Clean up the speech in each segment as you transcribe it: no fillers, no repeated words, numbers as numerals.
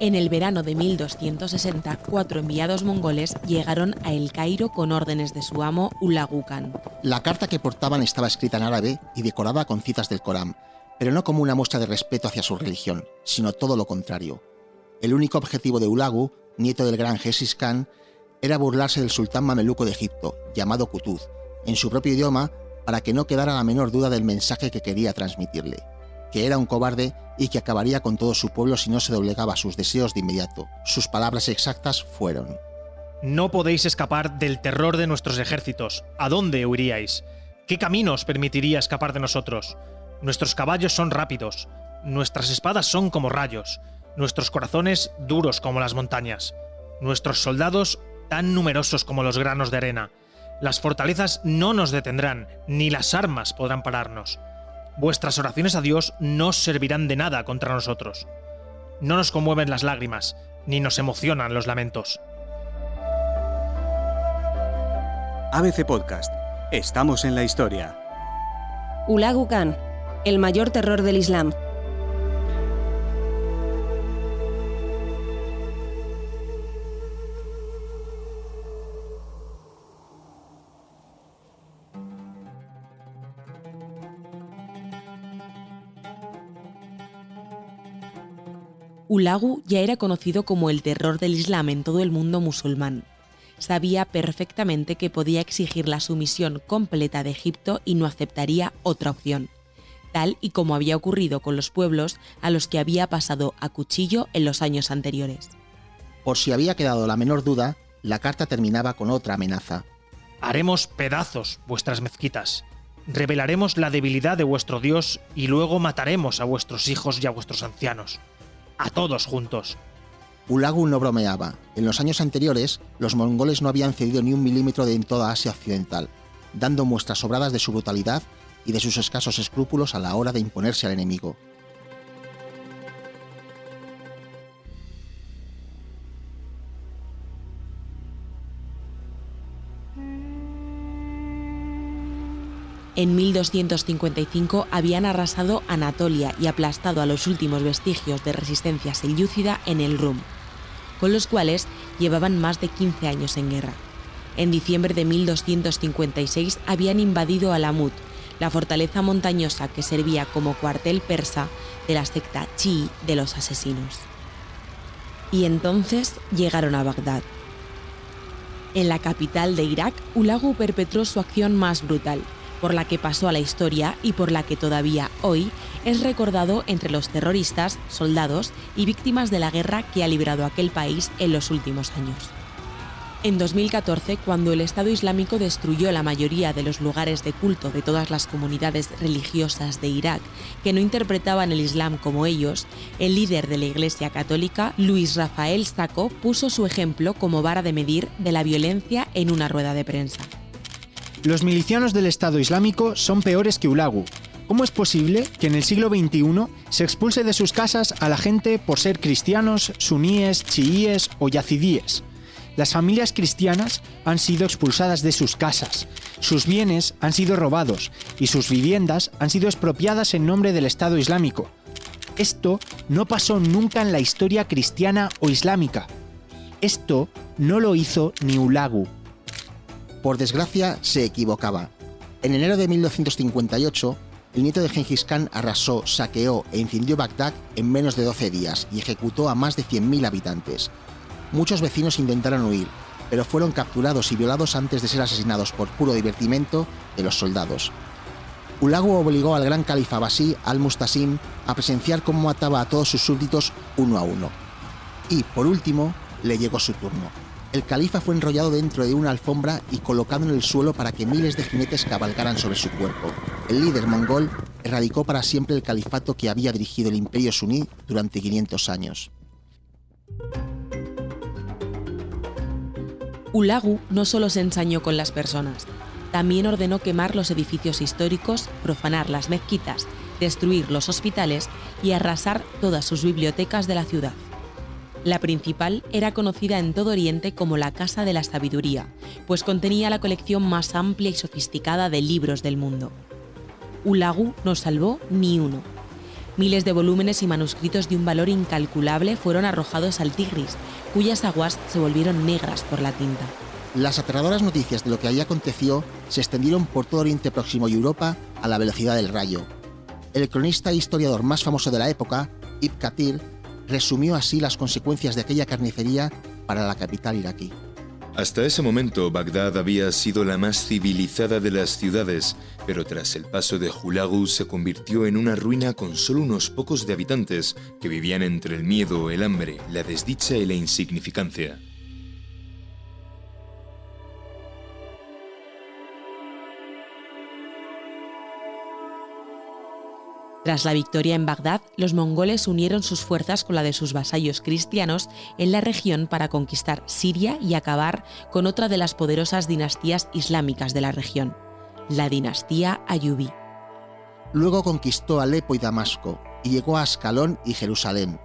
En el verano de 1260, 4 enviados mongoles llegaron a El Cairo con órdenes de su amo Hulagu Khan. La carta que portaban estaba escrita en árabe y decorada con citas del Corán, pero no como una muestra de respeto hacia su religión, sino todo lo contrario. El único objetivo de Hulagu, nieto del gran Genghis Khan, era burlarse del sultán mameluco de Egipto, llamado Qutuz, en su propio idioma, para que no quedara la menor duda del mensaje que quería transmitirle, que era un cobarde y que acabaría con todo su pueblo si no se doblegaba a sus deseos de inmediato. Sus palabras exactas fueron: «No podéis escapar del terror de nuestros ejércitos. ¿A dónde huiríais? ¿Qué camino os permitiría escapar de nosotros? Nuestros caballos son rápidos, nuestras espadas son como rayos, nuestros corazones duros como las montañas, nuestros soldados tan numerosos como los granos de arena. Las fortalezas no nos detendrán, ni las armas podrán pararnos. Vuestras oraciones a Dios no servirán de nada contra nosotros. No nos conmueven las lágrimas, ni nos emocionan los lamentos». ABC Podcast. Estamos en la historia. Hulagu Khan, el mayor terror del Islam. Hulagu ya era conocido como el terror del Islam en todo el mundo musulmán. Sabía perfectamente que podía exigir la sumisión completa de Egipto y no aceptaría otra opción, tal y como había ocurrido con los pueblos a los que había pasado a cuchillo en los años anteriores. Por si había quedado la menor duda, la carta terminaba con otra amenaza. «Haremos pedazos vuestras mezquitas. Revelaremos la debilidad de vuestro Dios y luego mataremos a vuestros hijos y a vuestros ancianos. A todos juntos». Hulagu no bromeaba. En los años anteriores, los mongoles no habían cedido ni un milímetro en toda Asia Occidental, dando muestras sobradas de su brutalidad y de sus escasos escrúpulos a la hora de imponerse al enemigo. En 1255 habían arrasado Anatolia y aplastado a los últimos vestigios de resistencia selyúcida en el Rum, con los cuales llevaban más de 15 años en guerra. En diciembre de 1256 habían invadido Alamut, la fortaleza montañosa que servía como cuartel persa de la secta chií de los asesinos. Y entonces llegaron a Bagdad. En la capital de Irak, Hulagu perpetró su acción más brutal, por la que pasó a la historia y por la que todavía hoy es recordado entre los terroristas, soldados y víctimas de la guerra que ha librado aquel país en los últimos años. En 2014, cuando el Estado Islámico destruyó la mayoría de los lugares de culto de todas las comunidades religiosas de Irak que no interpretaban el Islam como ellos, el líder de la Iglesia Católica, Luis Rafael Sacco, puso su ejemplo como vara de medir de la violencia en una rueda de prensa. Los milicianos del Estado Islámico son peores que Hulagu. ¿Cómo es posible que en el siglo XXI se expulse de sus casas a la gente por ser cristianos, suníes, chiíes o yazidíes? Las familias cristianas han sido expulsadas de sus casas, sus bienes han sido robados y sus viviendas han sido expropiadas en nombre del Estado Islámico. Esto no pasó nunca en la historia cristiana o islámica. Esto no lo hizo ni Hulagu. Por desgracia, se equivocaba. En enero de 1258, el nieto de Genghis Khan arrasó, saqueó e incendió Bagdad en menos de 12 días y ejecutó a más de 100.000 habitantes. Muchos vecinos intentaron huir, pero fueron capturados y violados antes de ser asesinados por puro divertimento de los soldados. Hulagu obligó al gran califa abasí al-Mustasim a presenciar cómo mataba a todos sus súbditos uno a uno. Y, por último, le llegó su turno. El califa fue enrollado dentro de una alfombra y colocado en el suelo para que miles de jinetes cabalgaran sobre su cuerpo. El líder mongol erradicó para siempre el califato que había dirigido el imperio suní durante 500 años. Hulagu no solo se ensañó con las personas, también ordenó quemar los edificios históricos, profanar las mezquitas, destruir los hospitales y arrasar todas sus bibliotecas de la ciudad. La principal era conocida en todo Oriente como la Casa de la Sabiduría, pues contenía la colección más amplia y sofisticada de libros del mundo. Hulagu no salvó ni uno. Miles de volúmenes y manuscritos de un valor incalculable fueron arrojados al Tigris, cuyas aguas se volvieron negras por la tinta. Las aterradoras noticias de lo que allí aconteció se extendieron por todo Oriente Próximo y Europa a la velocidad del rayo. El cronista e historiador más famoso de la época, Ibn Kathir, resumió así las consecuencias de aquella carnicería para la capital iraquí. Hasta ese momento, Bagdad había sido la más civilizada de las ciudades, pero tras el paso de Hulagu se convirtió en una ruina con solo unos pocos de habitantes que vivían entre el miedo, el hambre, la desdicha y la insignificancia. Tras la victoria en Bagdad, los mongoles unieron sus fuerzas con la de sus vasallos cristianos en la región para conquistar Siria y acabar con otra de las poderosas dinastías islámicas de la región, la dinastía Ayubí. Luego conquistó Alepo y Damasco y llegó a Ascalón y Jerusalén.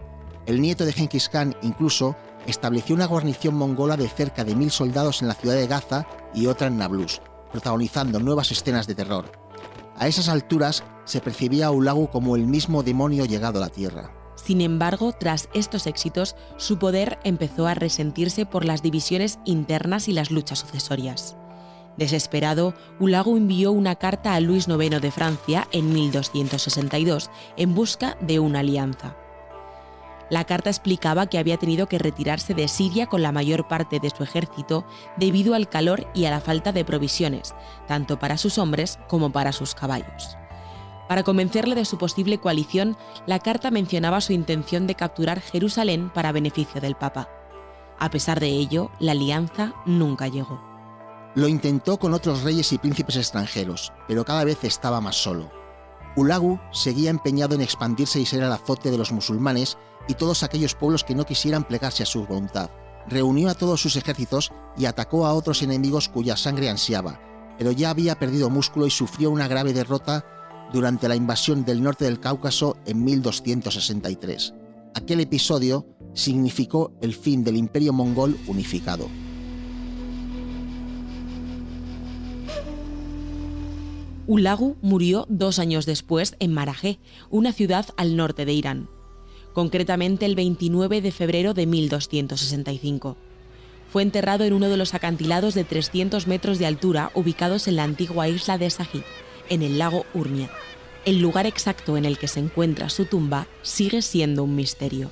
El nieto de Genghis Khan incluso estableció una guarnición mongola de cerca de 1000 soldados en la ciudad de Gaza y otra en Nablus, protagonizando nuevas escenas de terror. A esas alturas se percibía a Hulagu como el mismo demonio llegado a la tierra. Sin embargo, tras estos éxitos, su poder empezó a resentirse por las divisiones internas y las luchas sucesorias. Desesperado, Hulagu envió una carta a Luis IX de Francia en 1262 en busca de una alianza. La carta explicaba que había tenido que retirarse de Siria con la mayor parte de su ejército debido al calor y a la falta de provisiones, tanto para sus hombres como para sus caballos. Para convencerle de su posible coalición, la carta mencionaba su intención de capturar Jerusalén para beneficio del Papa. A pesar de ello, la alianza nunca llegó. Lo intentó con otros reyes y príncipes extranjeros, pero cada vez estaba más solo. Hulagu seguía empeñado en expandirse y ser el azote de los musulmanes y todos aquellos pueblos que no quisieran plegarse a su voluntad. Reunió a todos sus ejércitos y atacó a otros enemigos cuya sangre ansiaba, pero ya había perdido músculo y sufrió una grave derrota durante la invasión del norte del Cáucaso en 1263. Aquel episodio significó el fin del Imperio mongol unificado. Hulagu murió 2 años después en Marajé, una ciudad al norte de Irán, concretamente el 29 de febrero de 1265. Fue enterrado en uno de los acantilados de 300 metros de altura ubicados en la antigua isla de Saji, en el lago Urmia. El lugar exacto en el que se encuentra su tumba sigue siendo un misterio.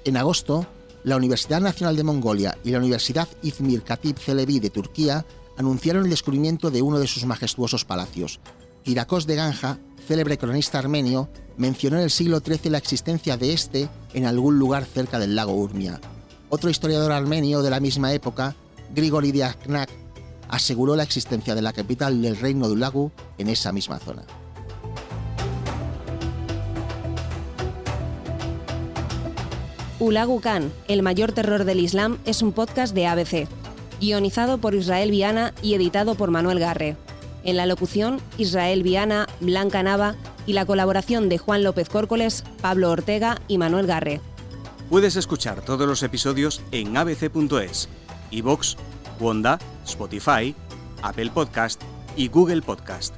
En agosto, la Universidad Nacional de Mongolia y la Universidad İzmir Katip Çelebi de Turquía anunciaron el descubrimiento de uno de sus majestuosos palacios. Kirakos de Ganja, célebre cronista armenio, mencionó en el siglo XIII la existencia de este en algún lugar cerca del lago Urmia. Otro historiador armenio de la misma época, Grigori de Aknak, aseguró la existencia de la capital del reino de Hulagu en esa misma zona. Hulagu Khan, el mayor terror del Islam, es un podcast de ABC, guionizado por Israel Viana y editado por Manuel Garre. En la locución, Israel Viana, Blanca Nava y la colaboración de Juan López Córcoles, Pablo Ortega y Manuel Garre. Puedes escuchar todos los episodios en abc.es, iVoox, Wonda, Spotify, Apple Podcast y Google Podcast.